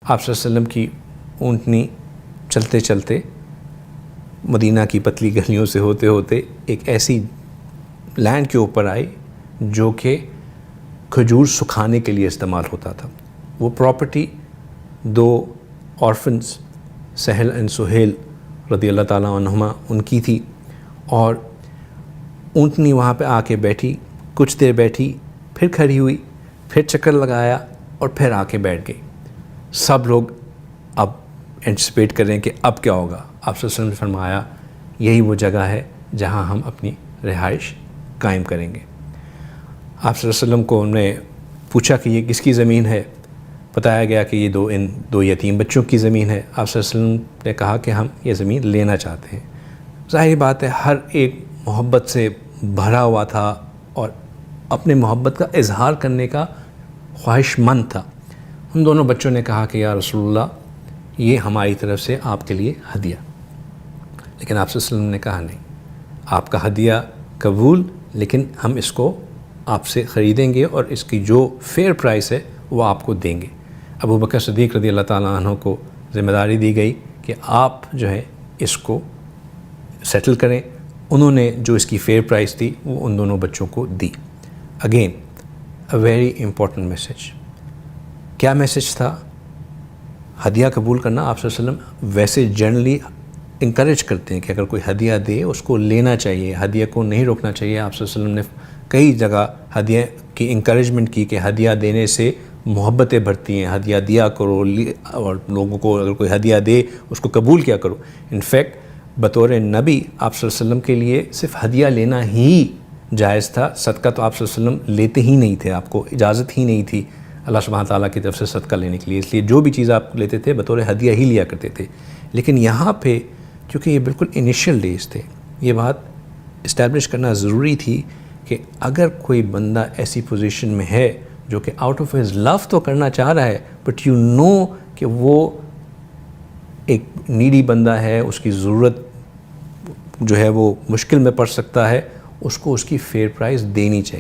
آپ صلی اللہ علیہ وسلم کی اونٹنی چلتے چلتے مدینہ کی پتلی گلیوں سے ہوتے ہوتے ایک ایسی لینڈ کے اوپر آئی جو کہ کھجور سکھانے کے لیے استعمال ہوتا تھا. وہ پراپرٹی 2 آرفنز سہل اینڈ سہیل رضی اللہ تعالیٰ عنہما ان کی تھی, اور اونٹنی وہاں پہ آ کے بیٹھی, کچھ دیر بیٹھی, پھر کھڑی ہوئی, پھر چکر لگایا اور پھر آ کے بیٹھ گئی. سب لوگ اب اینٹسپیٹ کر رہے ہیں کہ اب کیا ہوگا. آپ صلی اللہ علیہ وسلم نے فرمایا یہی وہ جگہ ہے جہاں ہم اپنی رہائش قائم کریں گے. آپ صلی اللہ علیہ وسلم کو انہوں نے پوچھا کہ یہ کس کی زمین ہے. بتایا گیا کہ یہ ان دو یتیم بچوں کی زمین ہے. آپ صلی اللہ علیہ وسلم نے کہا کہ ہم یہ زمین لینا چاہتے ہیں. ظاہری بات ہے ہر ایک محبت سے بھرا ہوا تھا اور اپنے محبت کا اظہار کرنے کا خواہش مند تھا. ان دونوں بچوں نے کہا کہ یا رسول اللہ یہ ہماری طرف سے آپ کے لیے ہدیہ. لیکن آپ صلی اللہ علیہ وسلم نے کہا نہیں, آپ کا ہدیہ قبول, لیکن ہم اس کو آپ سے خریدیں گے اور اس کی جو فیئر پرائس ہے وہ آپ کو دیں گے. ابو بکر صدیق رضی اللہ تعالیٰ عنہ کو ذمہ داری دی گئی کہ آپ جو ہے اس کو سیٹل کریں. انہوں نے جو اس کی فیئر پرائس تھی وہ ان دونوں بچوں کو دی. Again a very important message. کیا میسج تھا؟ ہدیہ قبول کرنا. آپ صلی اللہ علیہ وسلم ویسے جنرلی انکریج کرتے ہیں کہ اگر کوئی ہدیہ دے اس کو لینا چاہیے, ہدیہ کو نہیں روکنا چاہیے. آپ صلی اللہ علیہ وسلم نے کئی جگہ ہدیہ کی انکریجمنٹ کی کہ ہدیہ دینے سے محبتیں بڑھتی ہیں, ہدیہ دیا کرو, اور لوگوں کو اگر کوئی ہدیہ دے اس کو قبول کیا کرو. انفیکٹ بطور نبی آپ صلی اللہ علیہ وسلم کے لیے صرف ہدیہ لینا ہی جائز تھا. صدقہ تو آپ صلی اللہ علیہ وسلم لیتے ہی نہیں تھے, آپ کو اجازت ہی نہیں تھی اللہ سبحانہ تعالیٰ کی طرف سے صدقہ لینے کے لیے. اس لیے جو بھی چیز آپ لیتے تھے بطور ہدیہ ہی لیا کرتے تھے. لیکن یہاں پہ کیونکہ یہ بالکل انیشیل ڈیز تھے, یہ بات اسٹیبلش کرنا ضروری تھی کہ اگر کوئی بندہ ایسی پوزیشن میں ہے جو کہ آؤٹ آف ہز لو تو کرنا چاہ رہا ہے, بٹ یو نو کہ وہ ایک نیڈی بندہ ہے, اس کی ضرورت جو ہے وہ مشکل میں پڑ سکتا ہے, اس کو اس کی فیئر پرائز دینی چاہیے.